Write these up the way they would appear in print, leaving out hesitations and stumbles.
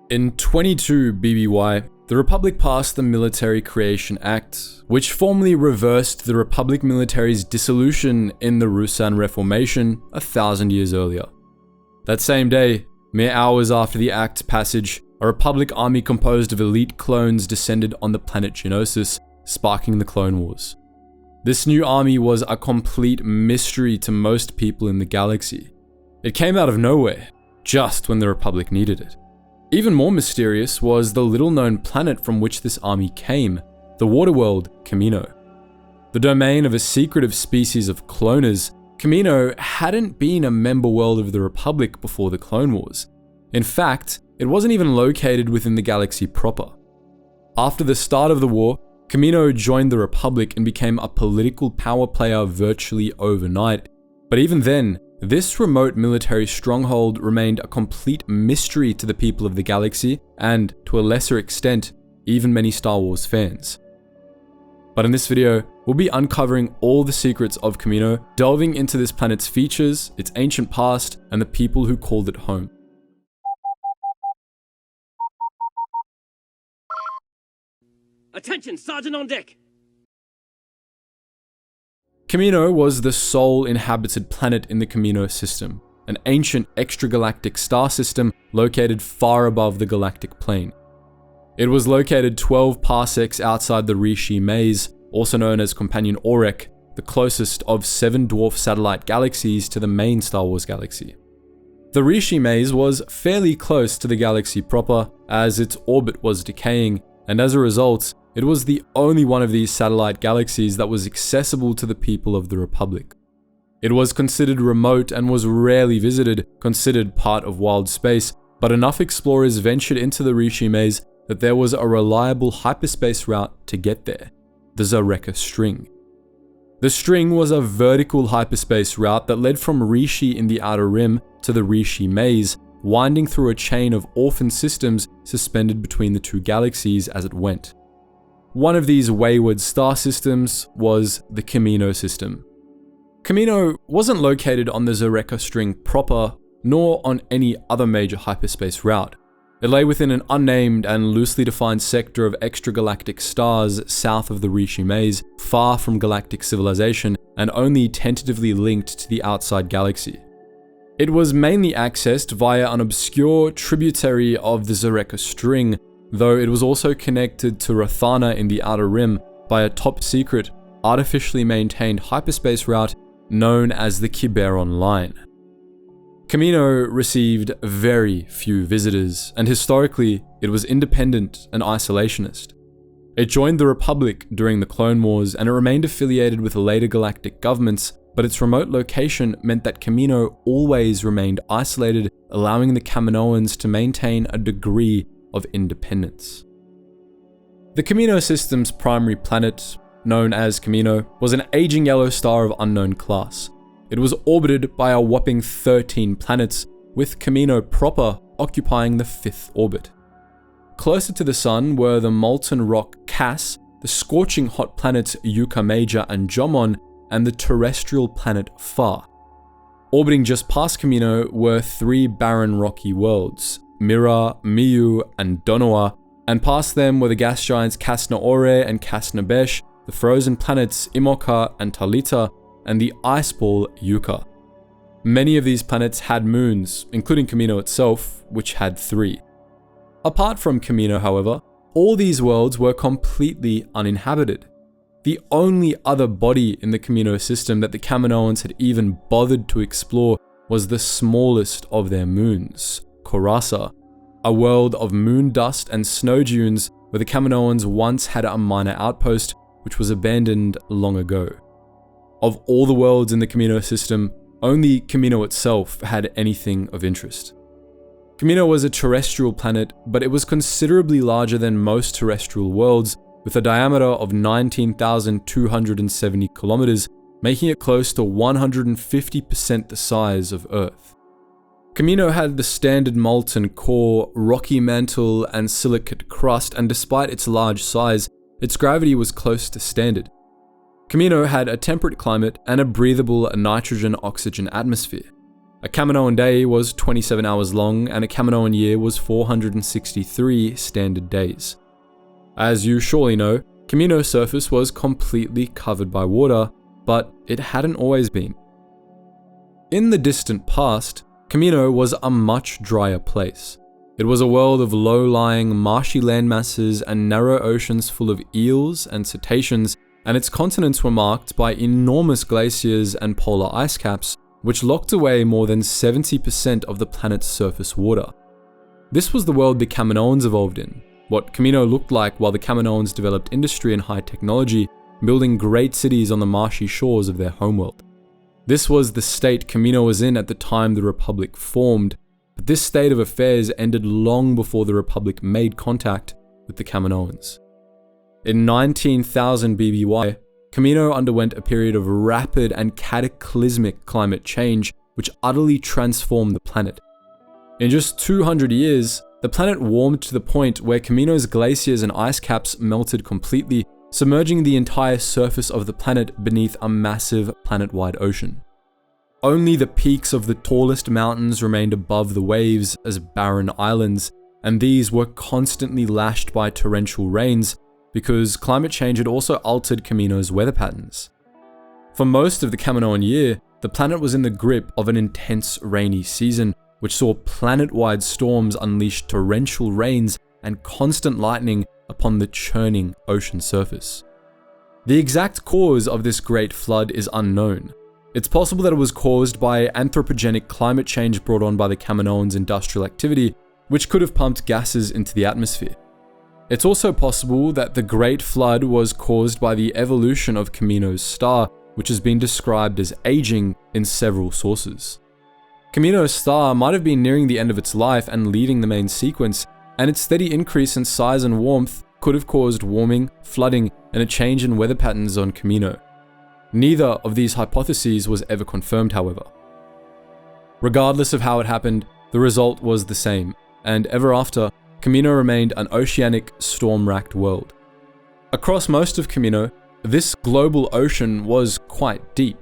In 22 BBY, the Republic passed the Military Creation Act, which formally reversed the Republic military's dissolution in the Rusan Reformation 1,000 years earlier. That same day, mere hours after the Act's passage, a Republic army composed of elite clones descended on the planet Geonosis, sparking the Clone Wars. This new army was a complete mystery to most people in the galaxy. It came out of nowhere, just when the Republic needed it. Even more mysterious was the little-known planet from which this army came, the water world Kamino. The domain of a secretive species of cloners, Kamino hadn't been a member world of the Republic before the Clone Wars. In fact, it wasn't even located within the galaxy proper. After the start of the war, Kamino joined the Republic and became a political power player virtually overnight. But even then, this remote military stronghold remained a complete mystery to the people of the galaxy and, to a lesser extent, even many Star Wars fans. But in this video, we'll be uncovering all the secrets of Kamino, delving into this planet's features, its ancient past, and the people who called it home. Attention, Sergeant on deck! Kamino was the sole inhabited planet in the Kamino system, an ancient extragalactic star system located far above the galactic plane. It was located 12 parsecs outside the Rishi Maze, also known as Companion Orek, the closest of 7 dwarf satellite galaxies to the main Star Wars galaxy. The Rishi Maze was fairly close to the galaxy proper, as its orbit was decaying, and as a result, it was the only one of these satellite galaxies that was accessible to the people of the Republic. It was considered remote and was rarely visited, considered part of wild space, but enough explorers ventured into the Rishi Maze that there was a reliable hyperspace route to get there, the Zareka String. The String was a vertical hyperspace route that led from Rishi in the Outer Rim to the Rishi Maze, winding through a chain of orphan systems suspended between the two galaxies as it went. One of these wayward star systems was the Kamino system. Kamino wasn't located on the Zareka String proper, nor on any other major hyperspace route. It lay within an unnamed and loosely defined sector of extragalactic stars south of the Rishi Maze, far from galactic civilization and only tentatively linked to the outside galaxy. It was mainly accessed via an obscure tributary of the Zareka String, though it was also connected to Rathana in the Outer Rim by a top-secret, artificially maintained hyperspace route known as the Kiberon Line. Kamino received very few visitors, and historically, it was independent and isolationist. It joined the Republic during the Clone Wars, and it remained affiliated with later galactic governments, but its remote location meant that Kamino always remained isolated, allowing the Kaminoans to maintain a degree of independence. The Kamino system's primary planet, known as Kamino, was an aging yellow star of unknown class. It was orbited by a whopping 13 planets, with Kamino proper occupying the 5th orbit. Closer to the Sun were the molten rock Cass, the scorching hot planets Yucca Major and Jomon, and the terrestrial planet Fa. Orbiting just past Kamino were 3 barren rocky worlds, Mira, Miyu, and Donoa, and past them were the gas giants Kasna Ore and Kasna Besh, the frozen planets Imoka and Talita, and the ice ball Yucca. Many of these planets had moons, including Kamino itself, which had 3. Apart from Kamino, however, all these worlds were completely uninhabited. The only other body in the Kamino system that the Kaminoans had even bothered to explore was the smallest of their moons, Korasa, a world of moon dust and snow dunes where the Kaminoans once had a minor outpost which was abandoned long ago. Of all the worlds in the Kamino system, only Kamino itself had anything of interest. Kamino was a terrestrial planet, but it was considerably larger than most terrestrial worlds, with a diameter of 19,270 kilometers, making it close to 150% the size of Earth. Kamino had the standard molten core, rocky mantle, and silicate crust, and despite its large size, its gravity was close to standard. Kamino had a temperate climate and a breathable nitrogen-oxygen atmosphere. A Kaminoan day was 27 hours long, and a Kaminoan year was 463 standard days. As you surely know, Kamino's surface was completely covered by water, but it hadn't always been. In the distant past, Kamino was a much drier place. It was a world of low-lying, marshy landmasses and narrow oceans full of eels and cetaceans, and its continents were marked by enormous glaciers and polar ice caps, which locked away more than 70% of the planet's surface water. This was the world the Kaminoans evolved in, what Kamino looked like while the Kaminoans developed industry and high technology, building great cities on the marshy shores of their homeworld. This was the state Kamino was in at the time the Republic formed, but this state of affairs ended long before the Republic made contact with the Kaminoans. In 19,000 BBY, Kamino underwent a period of rapid and cataclysmic climate change which utterly transformed the planet. In just 200 years, the planet warmed to the point where Kamino's glaciers and ice caps melted completely, submerging the entire surface of the planet beneath a massive planet-wide ocean. Only the peaks of the tallest mountains remained above the waves as barren islands, and these were constantly lashed by torrential rains, because climate change had also altered Kamino's weather patterns. For most of the Kaminoan year, the planet was in the grip of an intense rainy season, which saw planet-wide storms unleash torrential rains and constant lightning upon the churning ocean surface. The exact cause of this great flood is unknown. It's possible that it was caused by anthropogenic climate change brought on by the Kaminoans' industrial activity, which could have pumped gases into the atmosphere. It's also possible that the Great Flood was caused by the evolution of Kamino's star, which has been described as aging in several sources. Kamino's star might have been nearing the end of its life and leaving the main sequence, and its steady increase in size and warmth could have caused warming, flooding, and a change in weather patterns on Kamino. Neither of these hypotheses was ever confirmed, however. Regardless of how it happened, the result was the same, and ever after, Kamino remained an oceanic, storm-racked world. Across most of Kamino, this global ocean was quite deep.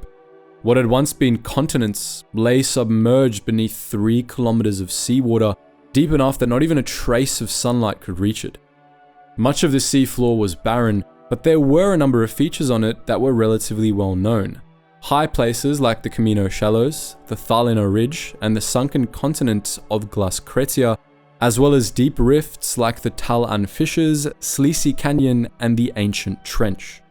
What had once been continents lay submerged beneath 3 kilometers of seawater, deep enough that not even a trace of sunlight could reach it. Much of the seafloor was barren, but there were a number of features on it that were relatively well known. High places like the Kamino Shallows, the Thalino Ridge, and the sunken continent of Glaskretia, as well as deep rifts like the Tal-An Fissures, Sleazy Canyon, and the Ancient Trench.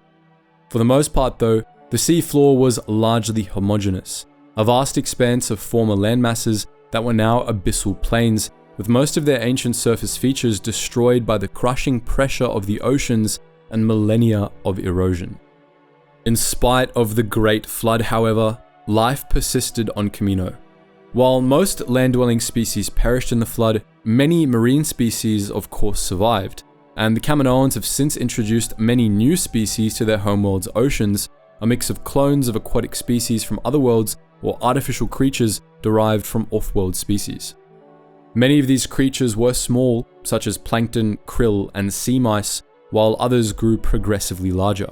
For the most part though, the seafloor was largely homogeneous, a vast expanse of former landmasses that were now abyssal plains, with most of their ancient surface features destroyed by the crushing pressure of the oceans and millennia of erosion. In spite of the Great Flood, however, life persisted on Kamino. While most land-dwelling species perished in the flood, many marine species of course survived, and the Kaminoans have since introduced many new species to their homeworld's oceans, a mix of clones of aquatic species from other worlds or artificial creatures derived from off-world species. Many of these creatures were small, such as plankton, krill, and sea mice, while others grew progressively larger.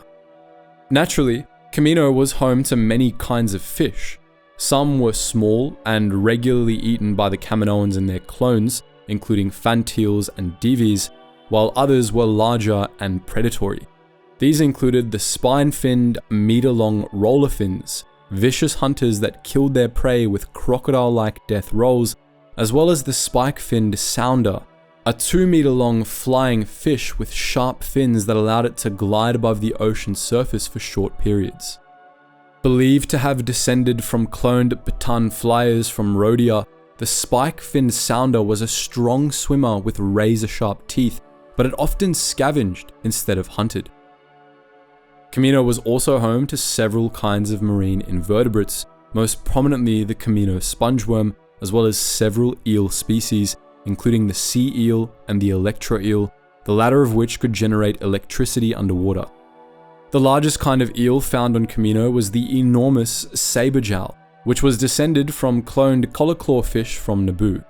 Naturally, Kamino was home to many kinds of fish. Some were small and regularly eaten by the Kaminoans and their clones, including fantails and divis, while others were larger and predatory. These included the spine-finned, meter-long roller fins, vicious hunters that killed their prey with crocodile-like death rolls, as well as the spike-finned sounder, a 2-meter-long flying fish with sharp fins that allowed it to glide above the ocean surface for short periods. Believed to have descended from cloned baton flyers from Rhodia, the spike-finned sounder was a strong swimmer with razor-sharp teeth, but it often scavenged instead of hunted. Kamino was also home to several kinds of marine invertebrates, most prominently the Kamino spongeworm, as well as several eel species, including the sea eel and the electro eel, the latter of which could generate electricity underwater. The largest kind of eel found on Kamino was the enormous saberjowl, which was descended from cloned collarclaw fish from Naboo.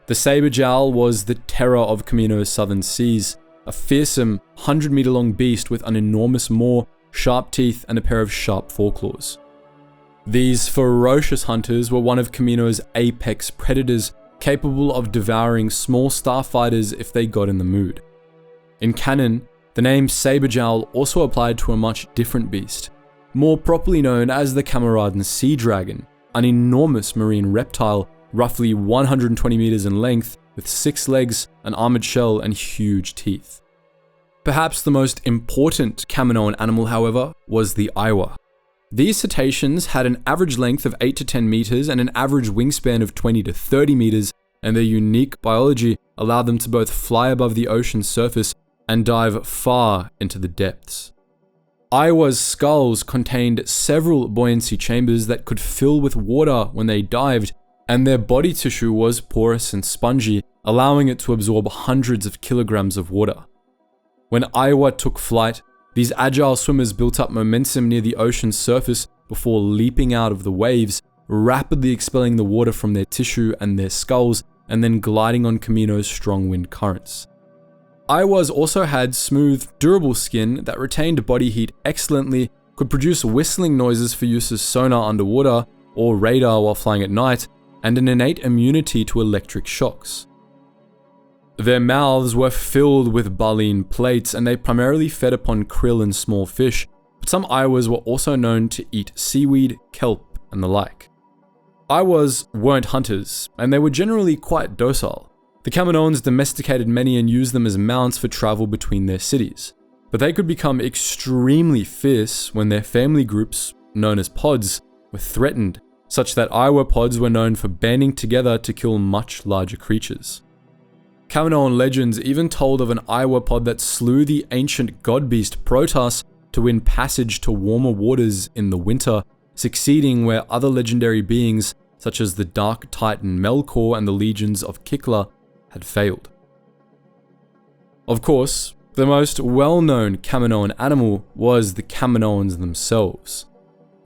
The saberjowl was the terror of Kamino's southern seas, a fearsome 100-meter-long beast with an enormous maw, sharp teeth, and a pair of sharp foreclaws. These ferocious hunters were one of Kamino's apex predators, capable of devouring small starfighters if they got in the mood. In canon, the name Saberjowl also applied to a much different beast, more properly known as the Kaminoan sea dragon, an enormous marine reptile roughly 120 meters in length with 6 legs, an armored shell, and huge teeth. Perhaps the most important Kaminoan animal, however, was the Aiwa. These cetaceans had an average length of 8 to 10 meters and an average wingspan of 20 to 30 meters, and their unique biology allowed them to both fly above the ocean's surface and dive far into the depths. Aiwa's skulls contained several buoyancy chambers that could fill with water when they dived, and their body tissue was porous and spongy, allowing it to absorb hundreds of kilograms of water. When Aiwa took flight, these agile swimmers built up momentum near the ocean's surface before leaping out of the waves, rapidly expelling the water from their tissue and their skulls, and then gliding on Kamino's strong wind currents. Aiwas also had smooth, durable skin that retained body heat excellently, could produce whistling noises for use as sonar underwater or radar while flying at night, and an innate immunity to electric shocks. Their mouths were filled with baleen plates, and they primarily fed upon krill and small fish, but some Aiwas were also known to eat seaweed, kelp, and the like. Aiwas weren't hunters, and they were generally quite docile. The Kaminoans domesticated many and used them as mounts for travel between their cities, but they could become extremely fierce when their family groups, known as pods, were threatened, such that Aiwa pods were known for banding together to kill much larger creatures. Kaminoan legends even told of an Aiwa pod that slew the ancient god beast Protoss to win passage to warmer waters in the winter, succeeding where other legendary beings such as the Dark Titan Melkor and the legions of Kikla had failed. Of course, the most well-known Kaminoan animal was the Kaminoans themselves.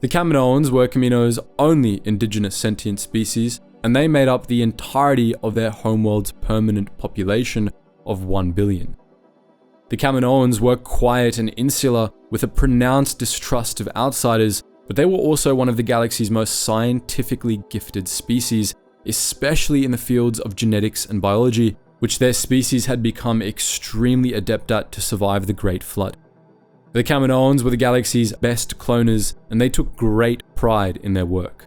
The Kaminoans were Kamino's only indigenous sentient species, and they made up the entirety of their homeworld's permanent population of 1 billion. The Kaminoans were quiet and insular, with a pronounced distrust of outsiders, but they were also one of the galaxy's most scientifically gifted species, especially in the fields of genetics and biology, which their species had become extremely adept at to survive the Great Flood. The Kaminoans were the galaxy's best cloners, and they took great pride in their work.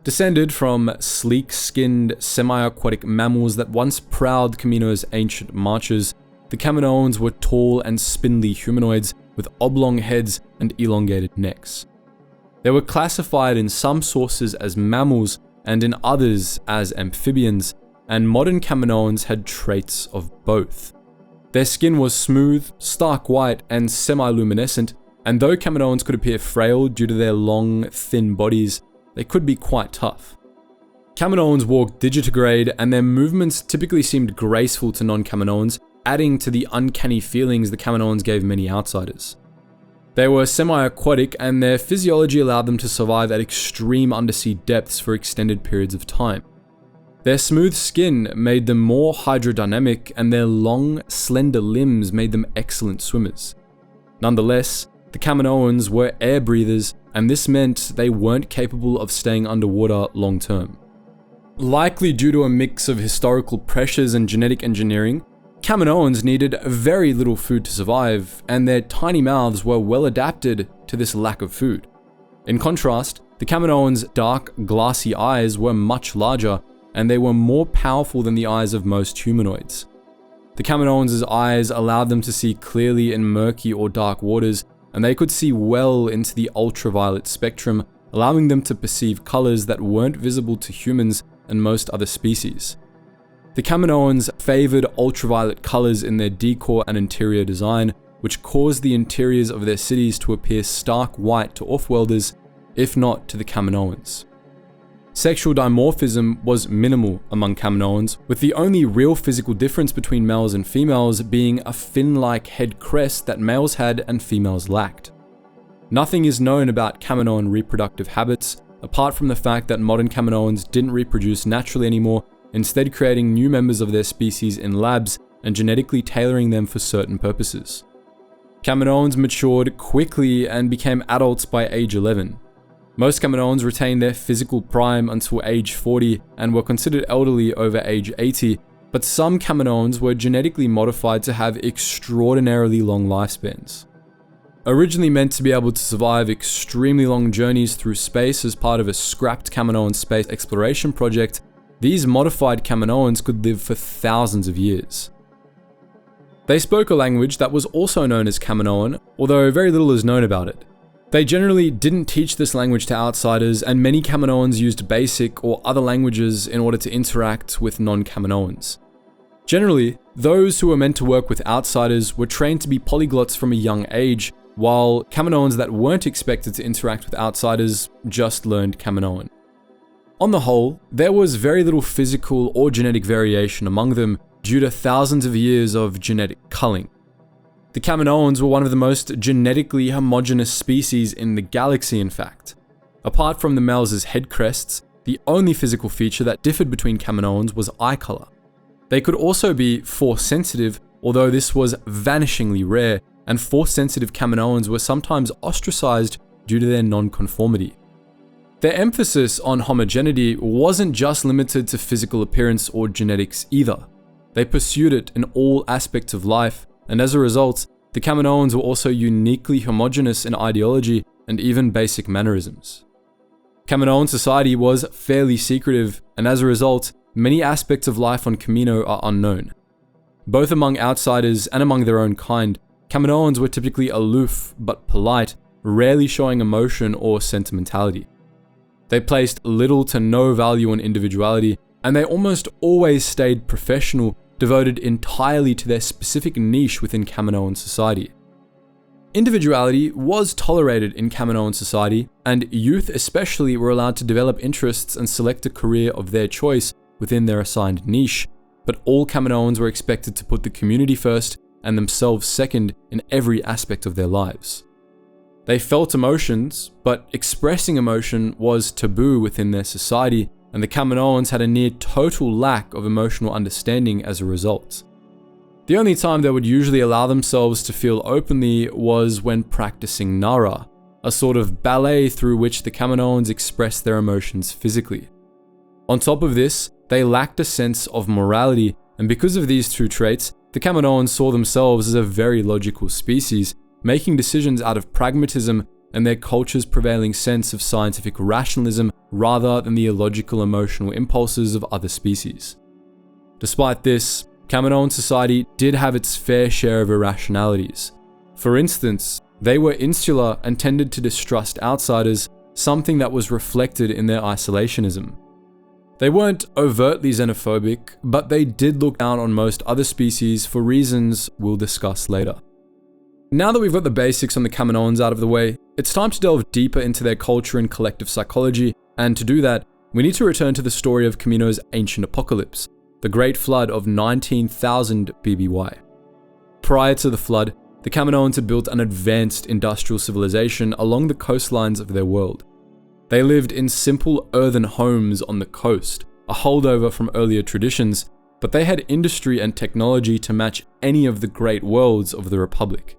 Descended from sleek-skinned, semi-aquatic mammals that once prowled Kamino's ancient marches, the Kaminoans were tall and spindly humanoids with oblong heads and elongated necks. They were classified in some sources as mammals and in others as amphibians, and modern Kaminoans had traits of both. Their skin was smooth, stark white, and semi-luminescent, and though Kaminoans could appear frail due to their long, thin bodies, they could be quite tough. Kaminoans walked digitigrade, and their movements typically seemed graceful to non-Kaminoans, adding to the uncanny feelings the Kaminoans gave many outsiders. They were semi-aquatic, and their physiology allowed them to survive at extreme undersea depths for extended periods of time. Their smooth skin made them more hydrodynamic, and their long, slender limbs made them excellent swimmers. Nonetheless, the Kaminoans were air breathers, and this meant they weren't capable of staying underwater long term. Likely due to a mix of historical pressures and genetic engineering, Kaminoans needed very little food to survive, and their tiny mouths were well adapted to this lack of food. In contrast, the Kaminoans' dark, glassy eyes were much larger, and they were more powerful than the eyes of most humanoids. The Kaminoans' eyes allowed them to see clearly in murky or dark waters, and they could see well into the ultraviolet spectrum, allowing them to perceive colors that weren't visible to humans and most other species. The Kaminoans favored ultraviolet colors in their decor and interior design, which caused the interiors of their cities to appear stark white to off-worlders, if not to the Kaminoans. Sexual dimorphism was minimal among Kaminoans, with the only real physical difference between males and females being a fin-like head crest that males had and females lacked. Nothing is known about Kaminoan reproductive habits, apart from the fact that modern Kaminoans didn't reproduce naturally anymore, instead creating new members of their species in labs and genetically tailoring them for certain purposes. Kaminoans matured quickly and became adults by age 11. Most Kaminoans retained their physical prime until age 40 and were considered elderly over age 80, but some Kaminoans were genetically modified to have extraordinarily long lifespans. Originally meant to be able to survive extremely long journeys through space as part of a scrapped Kaminoan space exploration project, these modified Kaminoans could live for thousands of years. They spoke a language that was also known as Kaminoan, although very little is known about it. They generally didn't teach this language to outsiders, and many Kaminoans used basic or other languages in order to interact with non-Kaminoans. Generally, those who were meant to work with outsiders were trained to be polyglots from a young age, while Kaminoans that weren't expected to interact with outsiders just learned Kaminoan. On the whole, there was very little physical or genetic variation among them due to thousands of years of genetic culling. The Kaminoans were one of the most genetically homogeneous species in the galaxy, in fact. Apart from the males' head crests, the only physical feature that differed between Kaminoans was eye color. They could also be Force-sensitive, although this was vanishingly rare, and Force-sensitive Kaminoans were sometimes ostracized due to their non-conformity. Their emphasis on homogeneity wasn't just limited to physical appearance or genetics either. They pursued it in all aspects of life, and as a result, the Kaminoans were also uniquely homogeneous in ideology and even basic mannerisms. Kaminoan society was fairly secretive, and as a result, many aspects of life on Kamino are unknown. Both among outsiders and among their own kind, Kaminoans were typically aloof but polite, rarely showing emotion or sentimentality. They placed little to no value on individuality, and they almost always stayed professional, devoted entirely to their specific niche within Kaminoan society. Individuality was tolerated in Kaminoan society, and youth especially were allowed to develop interests and select a career of their choice within their assigned niche, but all Kaminoans were expected to put the community first and themselves second in every aspect of their lives. They felt emotions, but expressing emotion was taboo within their society, and the Kaminoans had a near total lack of emotional understanding as a result. The only time they would usually allow themselves to feel openly was when practicing Nara, a sort of ballet through which the Kaminoans expressed their emotions physically. On top of this, they lacked a sense of morality, and because of these two traits, the Kaminoans saw themselves as a very logical species, making decisions out of pragmatism and their culture's prevailing sense of scientific rationalism rather than the illogical emotional impulses of other species. Despite this, Kaminoan society did have its fair share of irrationalities. For instance, they were insular and tended to distrust outsiders, something that was reflected in their isolationism. They weren't overtly xenophobic, but they did look down on most other species for reasons we'll discuss later. Now that we've got the basics on the Kaminoans out of the way, it's time to delve deeper into their culture and collective psychology, and to do that, we need to return to the story of Kamino's ancient apocalypse, the Great Flood of 19,000 BBY. Prior to the flood, the Kaminoans had built an advanced industrial civilization along the coastlines of their world. They lived in simple earthen homes on the coast, a holdover from earlier traditions, but they had industry and technology to match any of the great worlds of the Republic.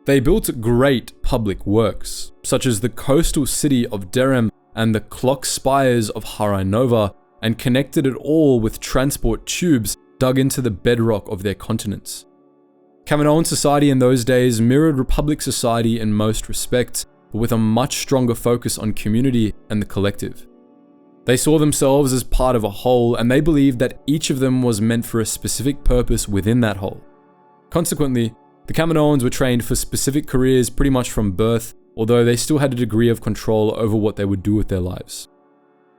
They built great public works, such as the coastal city of Derem and the clock spires of Harai-Nova, and connected it all with transport tubes dug into the bedrock of their continents. Kaminoan society in those days mirrored Republic society in most respects, but with a much stronger focus on community and the collective. They saw themselves as part of a whole, and they believed that each of them was meant for a specific purpose within that whole. Consequently, the Kaminoans were trained for specific careers pretty much from birth, although they still had a degree of control over what they would do with their lives.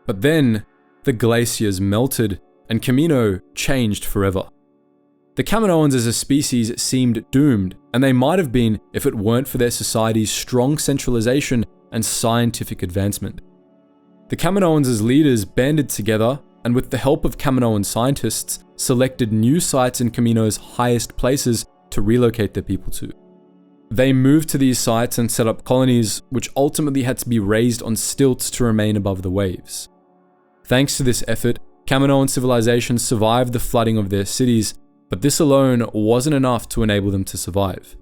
But then, the glaciers melted, and Kamino changed forever. The Kaminoans as a species seemed doomed, and they might have been if it weren't for their society's strong centralization and scientific advancement. The Kaminoans as leaders banded together, and with the help of Kaminoan scientists, selected new sites in Kamino's highest places to relocate their people to. They moved to these sites and set up colonies, which ultimately had to be raised on stilts to remain above the waves. Thanks to this effort, Kaminoan civilization survived the flooding of their cities, but this alone wasn't enough to enable them to survive.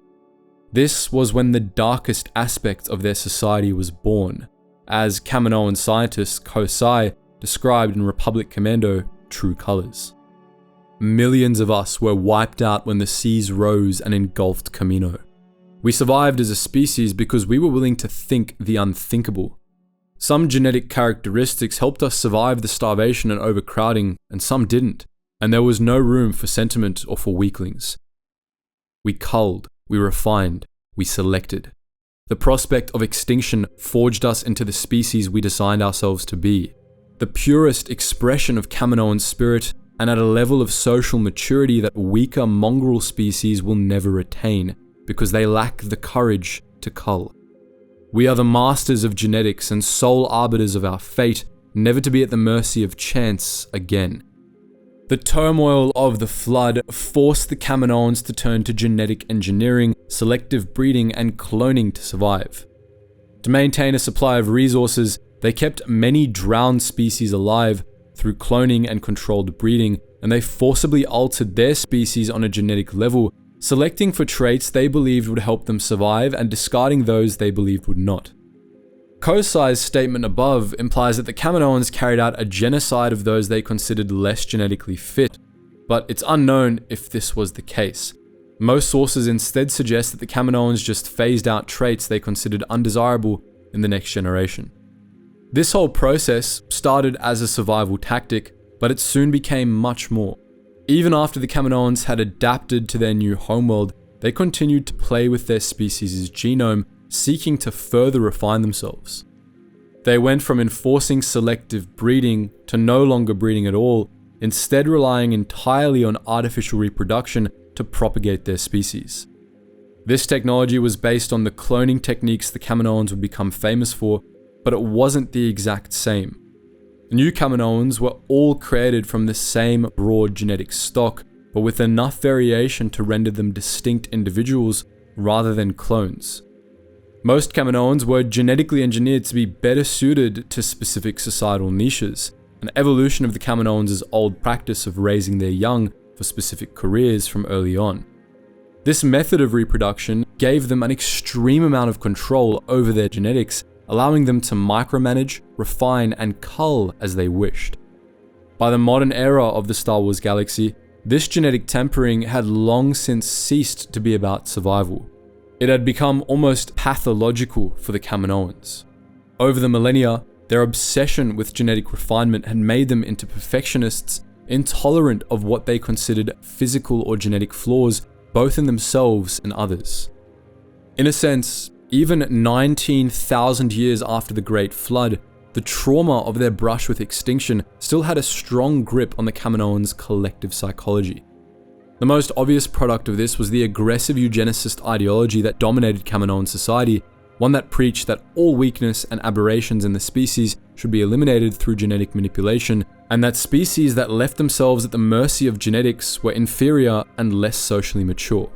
This was when the darkest aspect of their society was born, as Kaminoan scientist Kosai described in Republic Commando True Colors. Millions of us were wiped out when the seas rose and engulfed Kamino. We survived as a species because we were willing to think the unthinkable. Some genetic characteristics helped us survive the starvation and overcrowding, and some didn't, and there was no room for sentiment or for weaklings. We culled, we refined, we selected. The prospect of extinction forged us into the species we designed ourselves to be, the purest expression of Kaminoan spirit, and at a level of social maturity that weaker mongrel species will never attain, because they lack the courage to cull. We are the masters of genetics and sole arbiters of our fate, never to be at the mercy of chance again. The turmoil of the flood forced the Kaminoans to turn to genetic engineering, selective breeding, and cloning to survive. To maintain a supply of resources, they kept many drowned species alive through cloning and controlled breeding, and they forcibly altered their species on a genetic level, selecting for traits they believed would help them survive and discarding those they believed would not. Kosai's statement above implies that the Kaminoans carried out a genocide of those they considered less genetically fit, but it's unknown if this was the case. Most sources instead suggest that the Kaminoans just phased out traits they considered undesirable in the next generation. This whole process started as a survival tactic, but it soon became much more. Even after the Kaminoans had adapted to their new homeworld, they continued to play with their species' genome, seeking to further refine themselves. They went from enforcing selective breeding to no longer breeding at all, instead relying entirely on artificial reproduction to propagate their species. This technology was based on the cloning techniques the Kaminoans would become famous for, but it wasn't the exact same. The new Kaminoans were all created from the same broad genetic stock, but with enough variation to render them distinct individuals rather than clones. Most Kaminoans were genetically engineered to be better suited to specific societal niches, an evolution of the Kaminoans' old practice of raising their young for specific careers from early on. This method of reproduction gave them an extreme amount of control over their genetics, allowing them to micromanage, refine, and cull as they wished. By the modern era of the Star Wars galaxy, this genetic tampering had long since ceased to be about survival. It had become almost pathological for the Kaminoans. Over the millennia, their obsession with genetic refinement had made them into perfectionists, intolerant of what they considered physical or genetic flaws, both in themselves and others. In a sense, even 19,000 years after the Great Flood, the trauma of their brush with extinction still had a strong grip on the Kaminoans' collective psychology. The most obvious product of this was the aggressive eugenicist ideology that dominated Kaminoan society, one that preached that all weakness and aberrations in the species should be eliminated through genetic manipulation, and that species that left themselves at the mercy of genetics were inferior and less socially mature.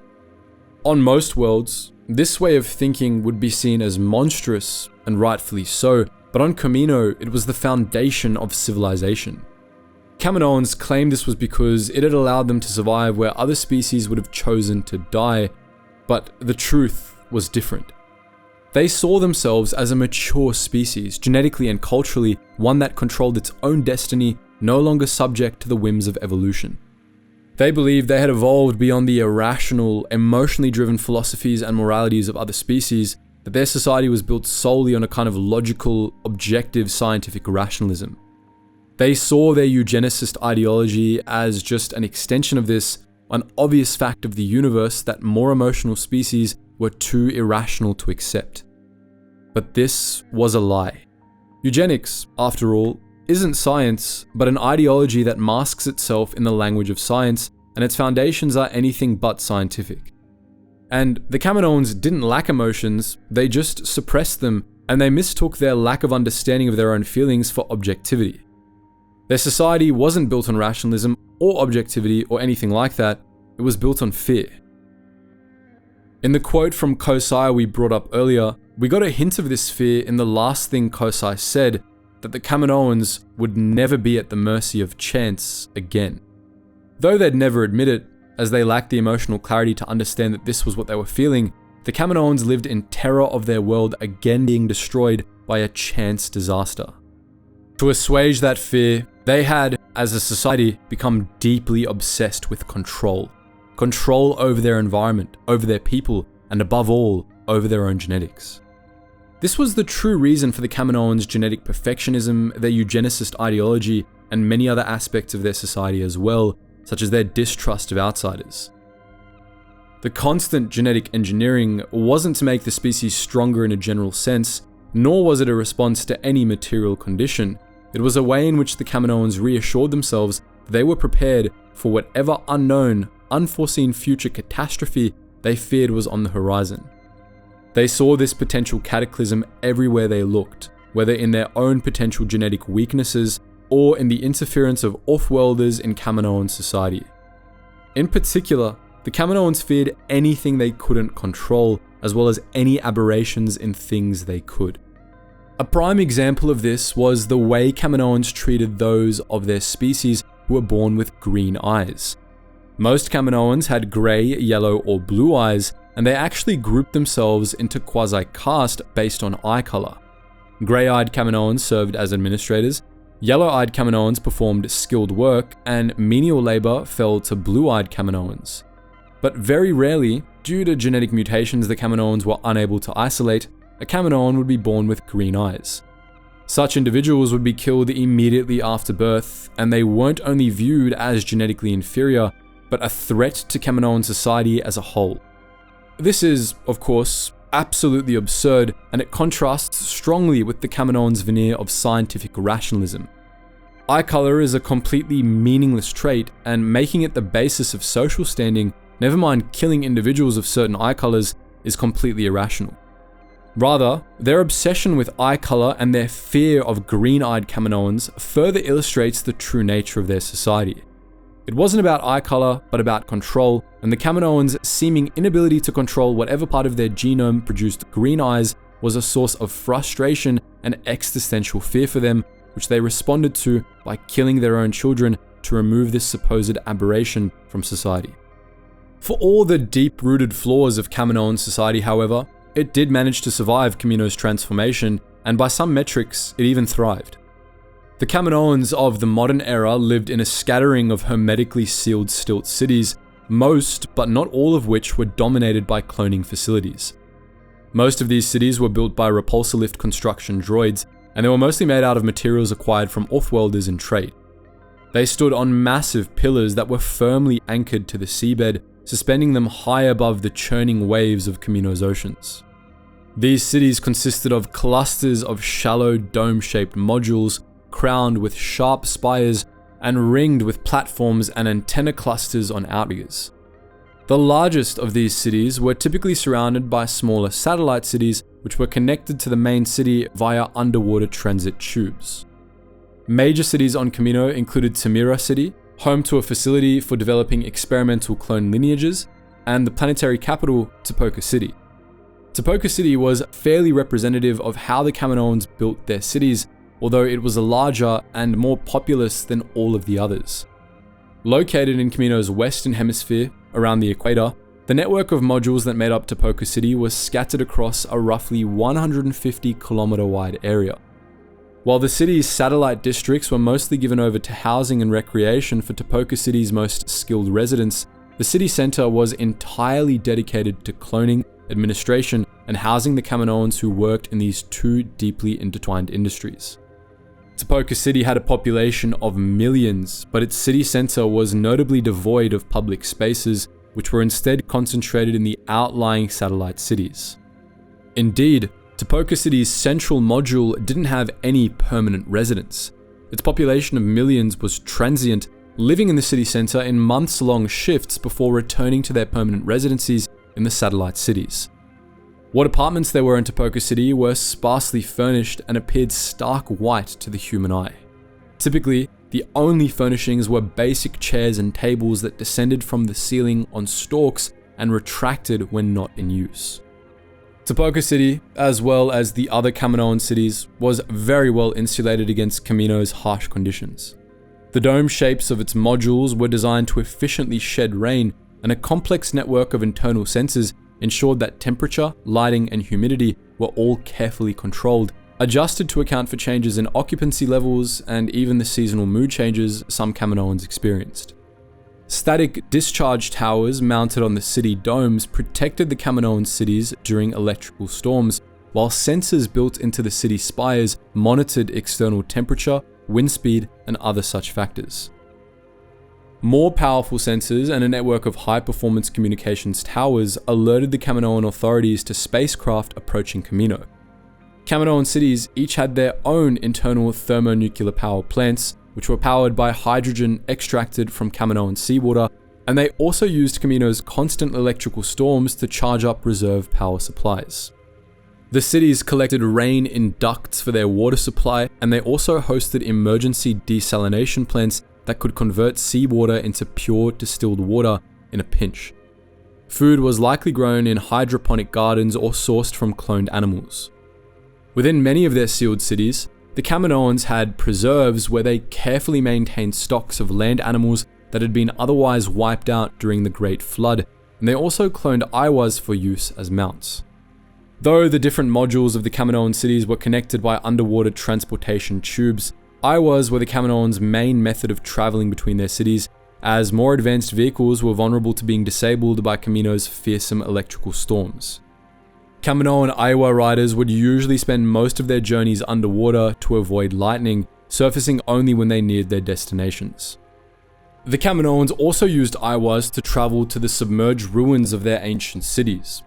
On most worlds, this way of thinking would be seen as monstrous, and rightfully so, but on Kamino, it was the foundation of civilization. Kaminoans claimed this was because it had allowed them to survive where other species would have chosen to die, but the truth was different. They saw themselves as a mature species, genetically and culturally, one that controlled its own destiny, no longer subject to the whims of evolution. They believed they had evolved beyond the irrational, emotionally driven philosophies and moralities of other species, that their society was built solely on a kind of logical, objective scientific rationalism. They saw their eugenicist ideology as just an extension of this, an obvious fact of the universe that more emotional species were too irrational to accept. But this was a lie. Eugenics, after all, isn't science, but an ideology that masks itself in the language of science, and its foundations are anything but scientific. And the Kaminoans didn't lack emotions, they just suppressed them, and they mistook their lack of understanding of their own feelings for objectivity. Their society wasn't built on rationalism or objectivity or anything like that, it was built on fear. In the quote from Kosai we brought up earlier, we got a hint of this fear in the last thing Kosai said, that the Kaminoans would never be at the mercy of chance again. Though they'd never admit it, as they lacked the emotional clarity to understand that this was what they were feeling, the Kaminoans lived in terror of their world again being destroyed by a chance disaster. To assuage that fear, they had, as a society, become deeply obsessed with control. Control over their environment, over their people, and above all, over their own genetics. This was the true reason for the Kaminoans' genetic perfectionism, their eugenicist ideology, and many other aspects of their society as well, such as their distrust of outsiders. The constant genetic engineering wasn't to make the species stronger in a general sense, nor was it a response to any material condition. It was a way in which the Kaminoans reassured themselves that they were prepared for whatever unknown, unforeseen future catastrophe they feared was on the horizon. They saw this potential cataclysm everywhere they looked, whether in their own potential genetic weaknesses or in the interference of off-worlders in Kaminoan society. In particular, the Kaminoans feared anything they couldn't control, as well as any aberrations in things they could. A prime example of this was the way Kaminoans treated those of their species who were born with green eyes. Most Kaminoans had grey, yellow, or blue eyes, and they actually grouped themselves into quasi-caste based on eye colour. Grey-eyed Kaminoans served as administrators, yellow-eyed Kaminoans performed skilled work, and menial labour fell to blue-eyed Kaminoans. But very rarely, due to genetic mutations the Kaminoans were unable to isolate, a Kaminoan would be born with green eyes. Such individuals would be killed immediately after birth, and they weren't only viewed as genetically inferior, but a threat to Kaminoan society as a whole. This is, of course, absolutely absurd, and it contrasts strongly with the Kaminoans' veneer of scientific rationalism. Eye color is a completely meaningless trait, and making it the basis of social standing, never mind killing individuals of certain eye colors, is completely irrational. Rather, their obsession with eye color and their fear of green-eyed Kaminoans further illustrates the true nature of their society. It wasn't about eye color, but about control, and the Kaminoans' seeming inability to control whatever part of their genome produced green eyes was a source of frustration and existential fear for them, which they responded to by killing their own children to remove this supposed aberration from society. For all the deep-rooted flaws of Kaminoan society, however, it did manage to survive Kamino's transformation, and by some metrics, it even thrived. The Kaminoans of the modern era lived in a scattering of hermetically sealed stilt cities, most, but not all of which were dominated by cloning facilities. Most of these cities were built by repulsor lift construction droids, and they were mostly made out of materials acquired from off-worlders in trade. They stood on massive pillars that were firmly anchored to the seabed, suspending them high above the churning waves of Kamino's oceans. These cities consisted of clusters of shallow dome-shaped modules, crowned with sharp spires and ringed with platforms and antenna clusters on outriggers. The largest of these cities were typically surrounded by smaller satellite cities which were connected to the main city via underwater transit tubes. Major cities on Kamino included Tamira City, home to a facility for developing experimental clone lineages, and the planetary capital, Tipoca City. Tipoca City was fairly representative of how the Kaminoans built their cities, although it was larger and more populous than all of the others. Located in Kamino's western hemisphere, around the equator, the network of modules that made up Tipoca City was scattered across a roughly 150-kilometer wide area. While the city's satellite districts were mostly given over to housing and recreation for Tipoca City's most skilled residents, the city center was entirely dedicated to cloning, administration, and housing the Kaminoans who worked in these two deeply intertwined industries. Tipoca City had a population of millions, but its city center was notably devoid of public spaces, which were instead concentrated in the outlying satellite cities. Indeed, Tipoca City's central module didn't have any permanent residents. Its population of millions was transient, living in the city center in months-long shifts before returning to their permanent residencies in the satellite cities. What apartments there were in Tipoca City were sparsely furnished and appeared stark white to the human eye. Typically, the only furnishings were basic chairs and tables that descended from the ceiling on stalks and retracted when not in use. Tipoca City, as well as the other Kaminoan cities, was very well insulated against Kamino's harsh conditions. The dome shapes of its modules were designed to efficiently shed rain, and a complex network of internal sensors ensured that temperature, lighting, and humidity were all carefully controlled, adjusted to account for changes in occupancy levels and even the seasonal mood changes some Kaminoans experienced. Static discharge towers mounted on the city domes protected the Kaminoan cities during electrical storms, while sensors built into the city spires monitored external temperature, wind speed, and other such factors. More powerful sensors and a network of high-performance communications towers alerted the Kaminoan authorities to spacecraft approaching Kamino. Kaminoan cities each had their own internal thermonuclear power plants, which were powered by hydrogen extracted from Kaminoan seawater, and they also used Kamino's constant electrical storms to charge up reserve power supplies. The cities collected rain in ducts for their water supply, and they also hosted emergency desalination plants that could convert seawater into pure distilled water in a pinch. Food was likely grown in hydroponic gardens or sourced from cloned animals. Within many of their sealed cities, the Kaminoans had preserves where they carefully maintained stocks of land animals that had been otherwise wiped out during the Great Flood, and they also cloned Aiwas for use as mounts. Though the different modules of the Kaminoan cities were connected by underwater transportation tubes, Aiwas were the Kaminoans' main method of traveling between their cities, as more advanced vehicles were vulnerable to being disabled by Kamino's fearsome electrical storms. Kaminoan Aiwa riders would usually spend most of their journeys underwater to avoid lightning, surfacing only when they neared their destinations. The Kaminoans also used Aiwas to travel to the submerged ruins of their ancient cities.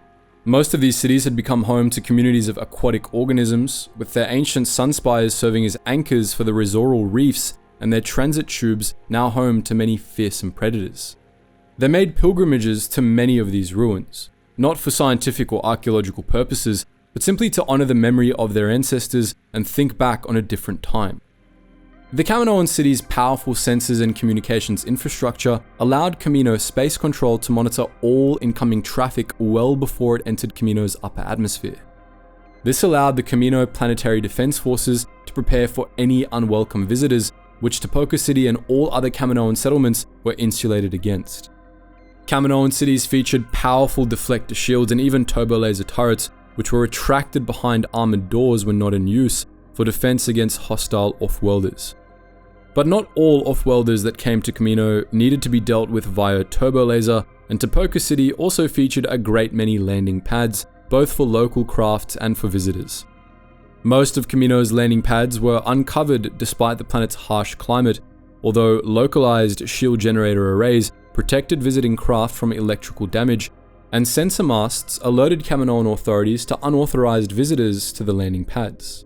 Most of these cities had become home to communities of aquatic organisms, with their ancient sunspires serving as anchors for the rhesoral reefs and their transit tubes now home to many fearsome predators. They made pilgrimages to many of these ruins, not for scientific or archaeological purposes, but simply to honor the memory of their ancestors and think back on a different time. The Kaminoan city's powerful sensors and communications infrastructure allowed Kamino Space Control to monitor all incoming traffic well before it entered Kamino's upper atmosphere. This allowed the Kamino Planetary Defense Forces to prepare for any unwelcome visitors, which Topoka City and all other Kaminoan settlements were insulated against. Kaminoan cities featured powerful deflector shields and even turbo laser turrets, which were retracted behind armored doors when not in use, for defense against hostile off-worlders. But not all off-worlders that came to Kamino needed to be dealt with via turbo laser, and Topoka City also featured a great many landing pads, both for local crafts and for visitors. Most of Kamino's landing pads were uncovered despite the planet's harsh climate, although localized shield generator arrays protected visiting craft from electrical damage, and sensor masts alerted Kaminoan authorities to unauthorized visitors to the landing pads.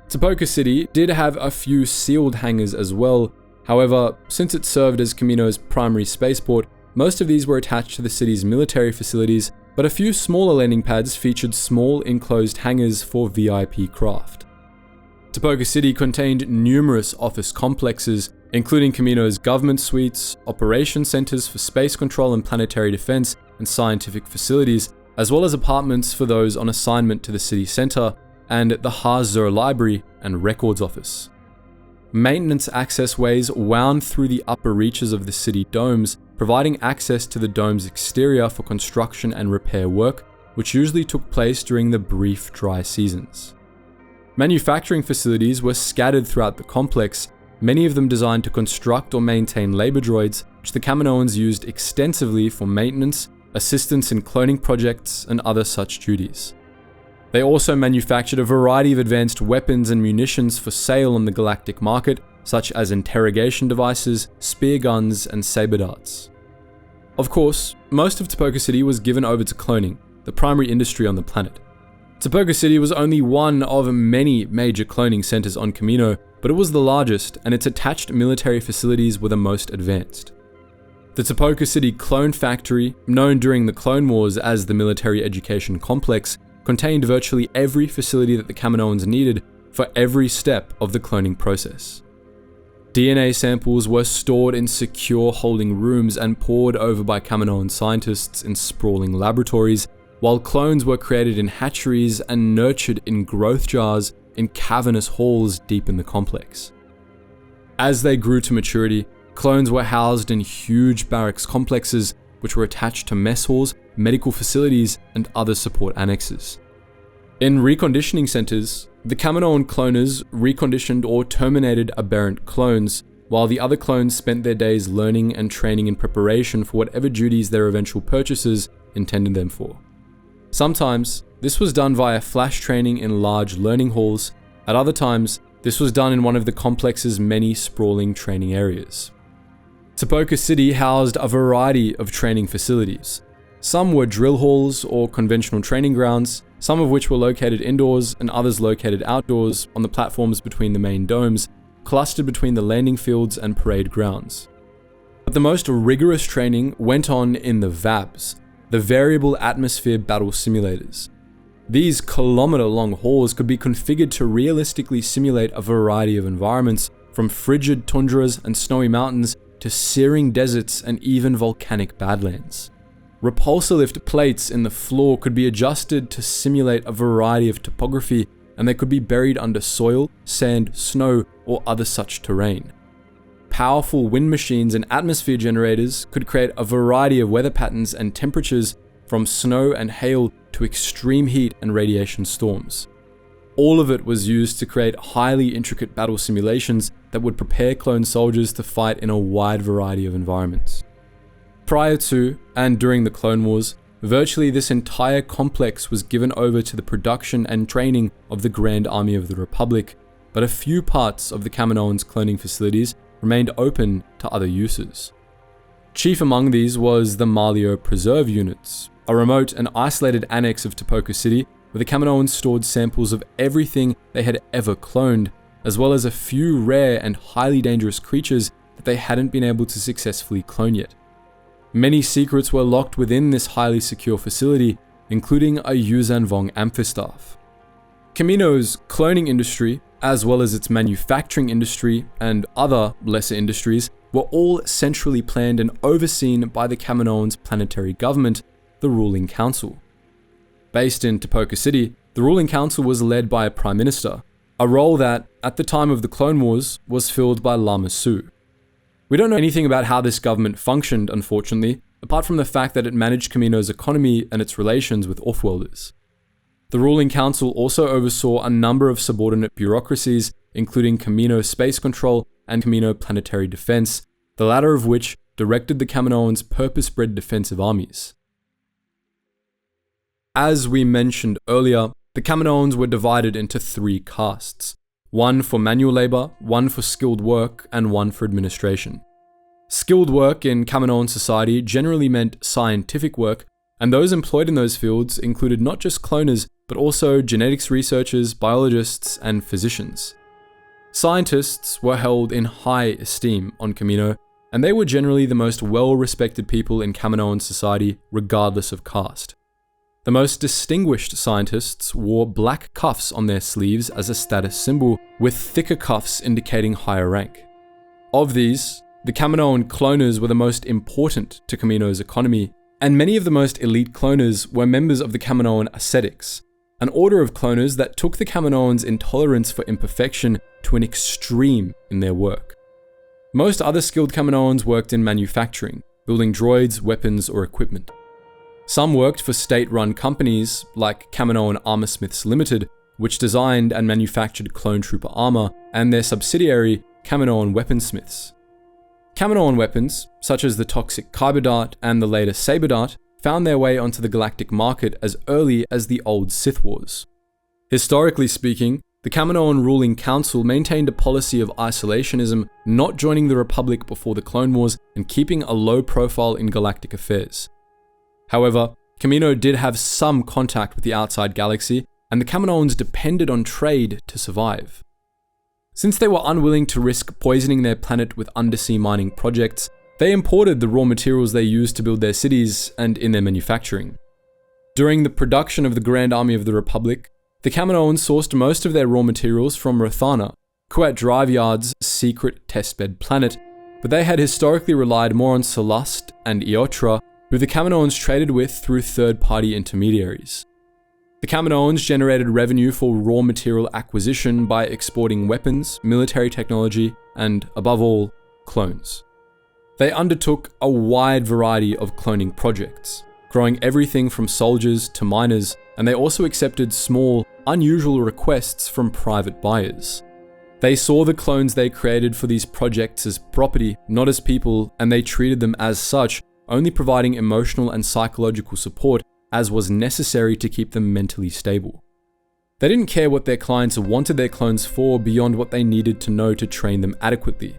Topoka City did have a few sealed hangars as well. However, since it served as Kamino's primary spaceport, most of these were attached to the city's military facilities, but a few smaller landing pads featured small enclosed hangars for VIP craft. Topoka City contained numerous office complexes, including Kamino's government suites, operation centers for space control and planetary defense, and scientific facilities, as well as apartments for those on assignment to the city center, and the Har-Zur Library and Records Office. Maintenance access ways wound through the upper reaches of the city domes, providing access to the dome's exterior for construction and repair work, which usually took place during the brief dry seasons. Manufacturing facilities were scattered throughout the complex, many of them designed to construct or maintain labor droids, which the Kaminoans used extensively for maintenance, assistance in cloning projects, and other such duties. They also manufactured a variety of advanced weapons and munitions for sale on the galactic market, such as interrogation devices, spear guns, and saber darts. Of course, most of Topoka City was given over to cloning, the primary industry on the planet. Topoka City was only one of many major cloning centers on Kamino, but it was the largest, and its attached military facilities were the most advanced. The Topoka City Clone Factory, known during the Clone Wars as the Military Education Complex, contained virtually every facility that the Kaminoans needed for every step of the cloning process. DNA samples were stored in secure holding rooms and pored over by Kaminoan scientists in sprawling laboratories, while clones were created in hatcheries and nurtured in growth jars in cavernous halls deep in the complex. As they grew to maturity, clones were housed in huge barracks complexes which were attached to mess halls, medical facilities, and other support annexes. In reconditioning centers, The Kaminoan cloners reconditioned or terminated aberrant clones, while the other clones spent their days learning and training in preparation for whatever duties their eventual purchasers intended them for. Sometimes, this was done via flash training in large learning halls. At other times, this was done in one of the complex's many sprawling training areas. Tipoca City housed a variety of training facilities. Some were drill halls or conventional training grounds, some of which were located indoors and others located outdoors on the platforms between the main domes, clustered between the landing fields and parade grounds. But the most rigorous training went on in the VABs, the Variable Atmosphere Battle Simulators. These kilometer-long halls could be configured to realistically simulate a variety of environments, from frigid tundras and snowy mountains to searing deserts and even volcanic badlands. Repulsor lift plates in the floor could be adjusted to simulate a variety of topography, and they could be buried under soil, sand, snow, or other such terrain. Powerful wind machines and atmosphere generators could create a variety of weather patterns and temperatures, from snow and hail to extreme heat and radiation storms. All of it was used to create highly intricate battle simulations that would prepare clone soldiers to fight in a wide variety of environments. Prior to and during the Clone Wars, virtually this entire complex was given over to the production and training of the Grand Army of the Republic, but a few parts of the Kaminoans' cloning facilities remained open to other uses. Chief among these was the Malio Preserve Units, a remote and isolated annex of Tipoca City where the Kaminoans stored samples of everything they had ever cloned, as well as a few rare and highly dangerous creatures that they hadn't been able to successfully clone yet. Many secrets were locked within this highly secure facility, including a Yuuzhan Vong amphistaff. Kamino's cloning industry, as well as its manufacturing industry and other lesser industries, were all centrally planned and overseen by the Kaminoans' planetary government, the Ruling Council. Based in Tipoca City, the Ruling Council was led by a Prime Minister, a role that, at the time of the Clone Wars, was filled by Lama Su. We don't know anything about how this government functioned, unfortunately, apart from the fact that it managed Kamino's economy and its relations with Offworlders. The Ruling Council also oversaw a number of subordinate bureaucracies, including Kamino Space Control and Kamino Planetary Defense, the latter of which directed the Kaminoans' purpose-bred defensive armies. As we mentioned earlier, the Kaminoans were divided into 3 castes. One for manual labor, one for skilled work, and one for administration. Skilled work in Kaminoan society generally meant scientific work, and those employed in those fields included not just cloners, but also genetics researchers, biologists, and physicians. Scientists were held in high esteem on Kamino, and they were generally the most well-respected people in Kaminoan society, regardless of caste. The most distinguished scientists wore black cuffs on their sleeves as a status symbol, with thicker cuffs indicating higher rank. Of these, the Kaminoan cloners were the most important to Kamino's economy, and many of the most elite cloners were members of the Kaminoan Ascetics, an order of cloners that took the Kaminoans' intolerance for imperfection to an extreme in their work. Most other skilled Kaminoans worked in manufacturing, building droids, weapons, or equipment. Some worked for state-run companies like Kaminoan Armorsmiths Limited, which designed and manufactured clone trooper armor, and their subsidiary, Kaminoan Weaponsmiths. Kaminoan weapons, such as the toxic Kyber Dart and the later Saber Dart, found their way onto the galactic market as early as the old Sith Wars. Historically speaking, the Kaminoan Ruling Council maintained a policy of isolationism, not joining the Republic before the Clone Wars and keeping a low profile in galactic affairs. However, Kamino did have some contact with the outside galaxy, and the Kaminoans depended on trade to survive. Since they were unwilling to risk poisoning their planet with undersea mining projects, they imported the raw materials they used to build their cities and in their manufacturing. During the production of the Grand Army of the Republic, the Kaminoans sourced most of their raw materials from Rothana, Kuat Drive Yard's secret testbed planet, but they had historically relied more on Solust and Eotra, who the Kaminoans traded with through third-party intermediaries. The Kaminoans generated revenue for raw material acquisition by exporting weapons, military technology, and, above all, clones. They undertook a wide variety of cloning projects, growing everything from soldiers to miners, and they also accepted small, unusual requests from private buyers. They saw the clones they created for these projects as property, not as people, and they treated them as such, only providing emotional and psychological support as was necessary to keep them mentally stable. They didn't care what their clients wanted their clones for beyond what they needed to know to train them adequately.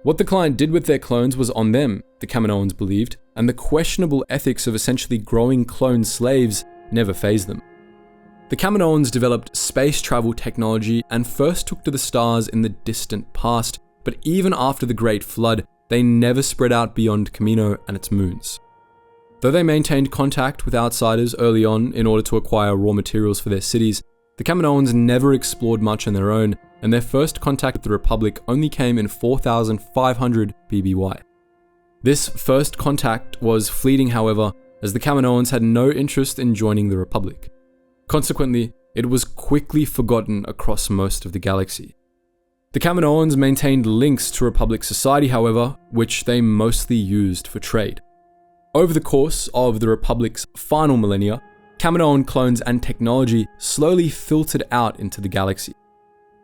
What the client did with their clones was on them, the Kaminoans believed, and the questionable ethics of essentially growing clone slaves never fazed them. The Kaminoans developed space travel technology and first took to the stars in the distant past, but even after the Great Flood, they never spread out beyond Kamino and its moons. Though they maintained contact with outsiders early on in order to acquire raw materials for their cities, the Kaminoans never explored much on their own, and their first contact with the Republic only came in 4500 BBY. This first contact was fleeting, however, as the Kaminoans had no interest in joining the Republic. Consequently, it was quickly forgotten across most of the galaxy. The Kaminoans maintained links to Republic society, however, which they mostly used for trade. Over the course of the Republic's final millennia, Kaminoan clones and technology slowly filtered out into the galaxy.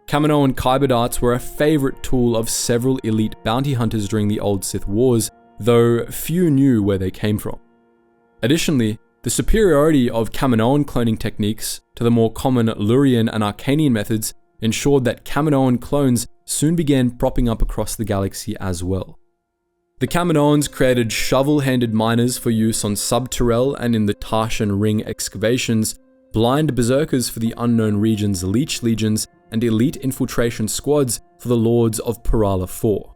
Kaminoan kyber darts were a favorite tool of several elite bounty hunters during the Old Sith Wars, though few knew where they came from. Additionally, the superiority of Kaminoan cloning techniques to the more common Lurian and Arcanian methods ensured that Kaminoan clones soon began propping up across the galaxy as well. The Kaminoans created shovel-handed miners for use on Sub-Terrell and in the Tarshan Ring excavations, blind berserkers for the unknown region's leech legions, and elite infiltration squads for the Lords of Parala IV.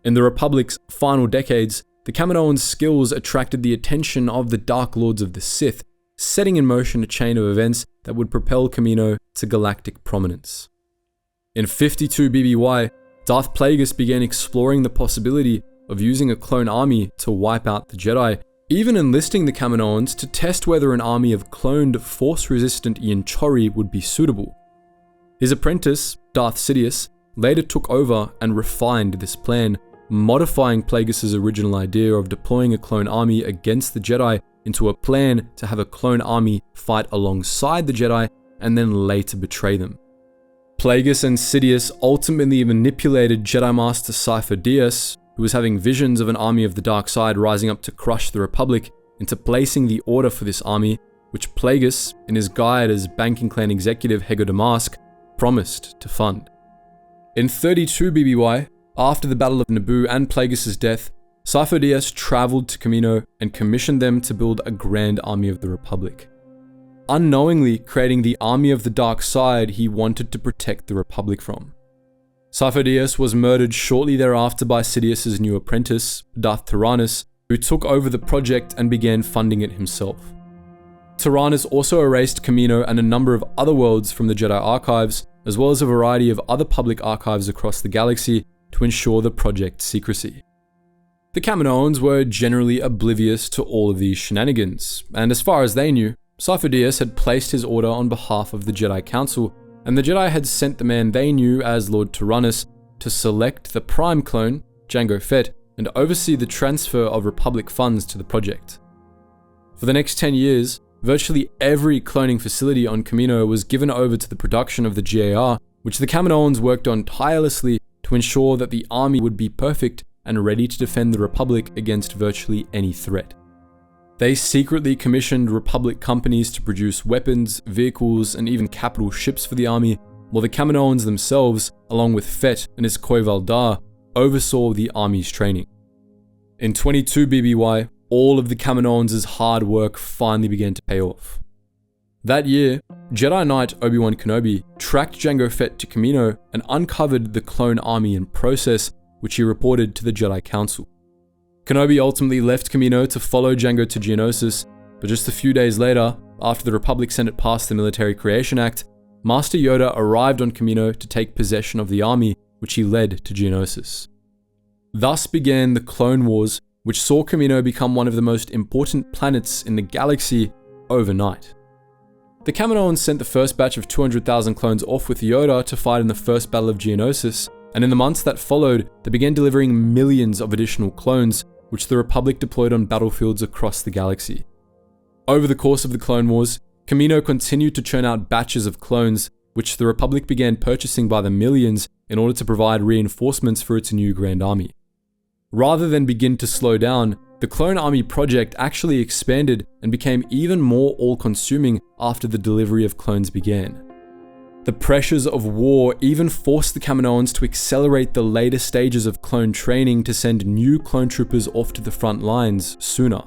In the Republic's final decades, the Kaminoans' skills attracted the attention of the Dark Lords of the Sith, setting in motion a chain of events that would propel Kamino to galactic prominence. In 52 BBY, Darth Plagueis began exploring the possibility of using a clone army to wipe out the Jedi, even enlisting the Kaminoans to test whether an army of cloned, force-resistant Yanchori would be suitable. His apprentice, Darth Sidious, later took over and refined this plan, modifying Plagueis' original idea of deploying a clone army against the Jedi into a plan to have a clone army fight alongside the Jedi and then later betray them. Plagueis and Sidious ultimately manipulated Jedi Master Sifo-Dyas, who was having visions of an army of the dark side rising up to crush the Republic, into placing the order for this army, which Plagueis, in his guide as Banking Clan executive Hego Damask, promised to fund. In 32 BBY, after the Battle of Naboo and Plagueis' death, Sifo-Dyas travelled to Kamino and commissioned them to build a grand army of the Republic. Unknowingly creating the army of the dark side he wanted to protect the Republic from. Sifo-Dyas was murdered shortly thereafter by Sidious' new apprentice, Darth Tyrannus, who took over the project and began funding it himself. Tyrannus also erased Kamino and a number of other worlds from the Jedi archives, as well as a variety of other public archives across the galaxy to ensure the project's secrecy. The Kaminoans were generally oblivious to all of these shenanigans, and as far as they knew, Sifo-Dyas had placed his order on behalf of the Jedi Council, and the Jedi had sent the man they knew as Lord Tyrannus to select the Prime clone, Jango Fett, and oversee the transfer of Republic funds to the project. For the next 10 years, virtually every cloning facility on Kamino was given over to the production of the GAR, which the Kaminoans worked on tirelessly to ensure that the army would be perfect and ready to defend the Republic against virtually any threat. They secretly commissioned Republic companies to produce weapons, vehicles, and even capital ships for the army, while the Kaminoans themselves, along with Fett and his Khoi Valdar, oversaw the army's training. In 22 BBY, all of the Kaminoans' hard work finally began to pay off. That year, Jedi Knight Obi-Wan Kenobi tracked Jango Fett to Kamino and uncovered the clone army in process, which he reported to the Jedi Council. Kenobi ultimately left Kamino to follow Jango to Geonosis, but just a few days later, after the Republic sent it past the Military Creation Act, Master Yoda arrived on Kamino to take possession of the army, which he led to Geonosis. Thus began the Clone Wars, which saw Kamino become one of the most important planets in the galaxy overnight. The Kaminoans sent the first batch of 200,000 clones off with Yoda to fight in the first Battle of Geonosis, and in the months that followed, they began delivering millions of additional clones, which the Republic deployed on battlefields across the galaxy. Over the course of the Clone Wars, Kamino continued to churn out batches of clones, which the Republic began purchasing by the millions in order to provide reinforcements for its new Grand Army. Rather than begin to slow down, the Clone Army project actually expanded and became even more all-consuming after the delivery of clones began. The pressures of war even forced the Kaminoans to accelerate the later stages of clone training to send new clone troopers off to the front lines sooner.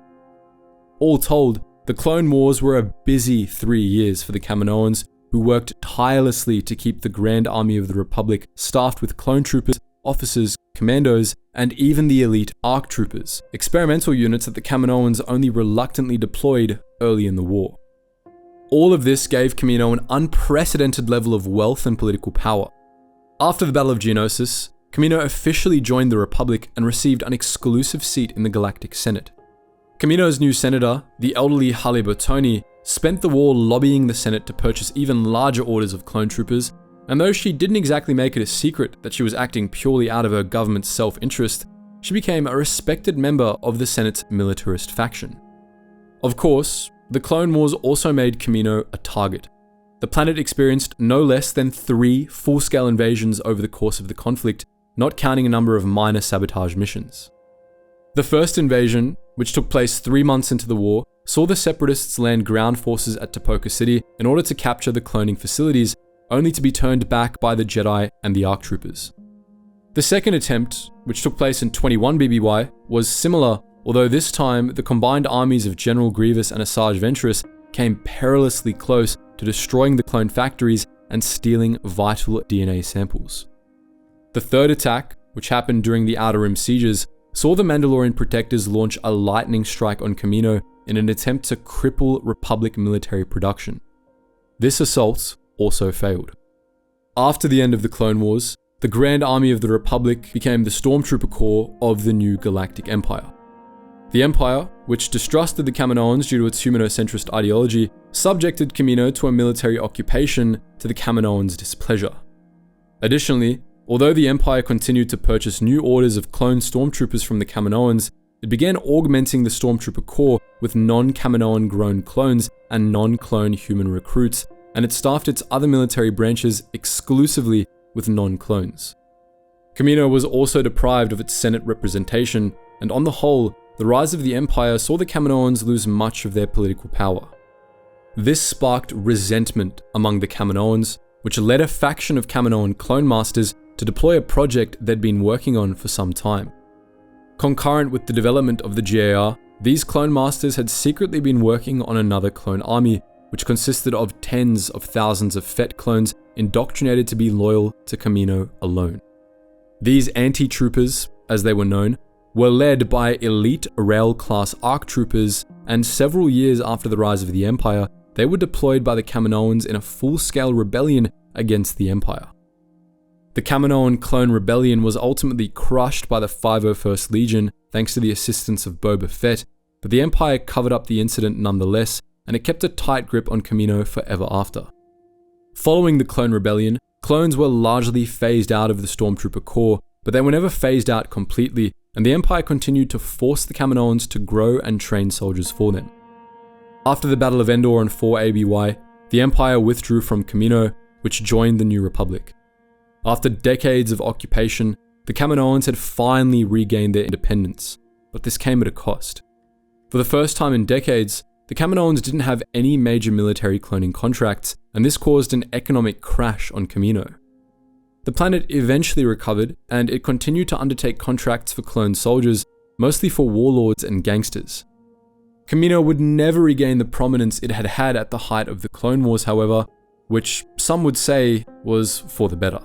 All told, the Clone Wars were a busy 3 years for the Kaminoans, who worked tirelessly to keep the Grand Army of the Republic staffed with clone troopers, officers, commandos, and even the elite ARC troopers, experimental units that the Kaminoans only reluctantly deployed early in the war. All of this gave Kamino an unprecedented level of wealth and political power. After the Battle of Geonosis, Kamino officially joined the Republic and received an exclusive seat in the Galactic Senate. Kamino's new senator, the elderly Halle Bertoni, spent the war lobbying the Senate to purchase even larger orders of clone troopers, and though she didn't exactly make it a secret that she was acting purely out of her government's self-interest, she became a respected member of the Senate's militarist faction. Of course, the Clone Wars also made Kamino a target. The planet experienced no less than 3 full-scale invasions over the course of the conflict, not counting a number of minor sabotage missions. The first invasion, which took place 3 months into the war, saw the Separatists land ground forces at Tapoka City in order to capture the cloning facilities, only to be turned back by the Jedi and the ARC troopers. The second attempt, which took place in 21 BBY, was similar, although this time the combined armies of General Grievous and Asajj Ventress came perilously close to destroying the clone factories and stealing vital DNA samples. The third attack, which happened during the Outer Rim sieges, saw the Mandalorian protectors launch a lightning strike on Kamino in an attempt to cripple Republic military production. This assault also failed. After the end of the Clone Wars, the Grand Army of the Republic became the Stormtrooper Corps of the new Galactic Empire. The Empire, which distrusted the Kaminoans due to its humanocentrist ideology, subjected Kamino to a military occupation to the Kaminoans' displeasure. Additionally, although the Empire continued to purchase new orders of clone stormtroopers from the Kaminoans, it began augmenting the Stormtrooper Corps with non-Kaminoan grown clones and non-clone human recruits, and it staffed its other military branches exclusively with non-clones. Kamino was also deprived of its Senate representation, and on the whole, the rise of the Empire saw the Kaminoans lose much of their political power. This sparked resentment among the Kaminoans, which led a faction of Kaminoan clone masters to deploy a project they'd been working on for some time. Concurrent with the development of the GAR, these clone masters had secretly been working on another clone army, which consisted of tens of thousands of Fett clones indoctrinated to be loyal to Kamino alone. These anti-troopers, as they were known, were led by elite rail-class ARC troopers, and several years after the rise of the Empire, they were deployed by the Kaminoans in a full-scale rebellion against the Empire. The Kaminoan clone rebellion was ultimately crushed by the 501st Legion thanks to the assistance of Boba Fett, but the Empire covered up the incident nonetheless, and it kept a tight grip on Kamino forever after. Following the clone rebellion, clones were largely phased out of the Stormtrooper Corps, but they were never phased out completely, and the Empire continued to force the Kaminoans to grow and train soldiers for them. After the Battle of Endor on 4 ABY, the Empire withdrew from Kamino, which joined the New Republic. After decades of occupation, the Kaminoans had finally regained their independence, but this came at a cost. For the first time in decades, the Kaminoans didn't have any major military cloning contracts, and this caused an economic crash on Kamino. The planet eventually recovered, and it continued to undertake contracts for cloned soldiers, mostly for warlords and gangsters. Kamino would never regain the prominence it had had at the height of the Clone Wars, however, which some would say was for the better.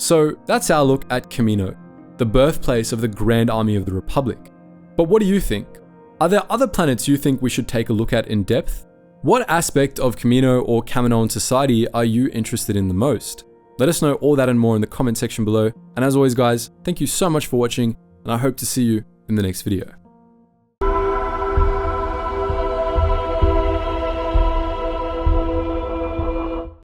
So that's our look at Kamino, the birthplace of the Grand Army of the Republic. But what do you think? Are there other planets you think we should take a look at in depth? What aspect of Kamino or Kaminoan society are you interested in the most? Let us know all that and more in the comment section below. And as always guys, thank you so much for watching, and I hope to see you in the next video.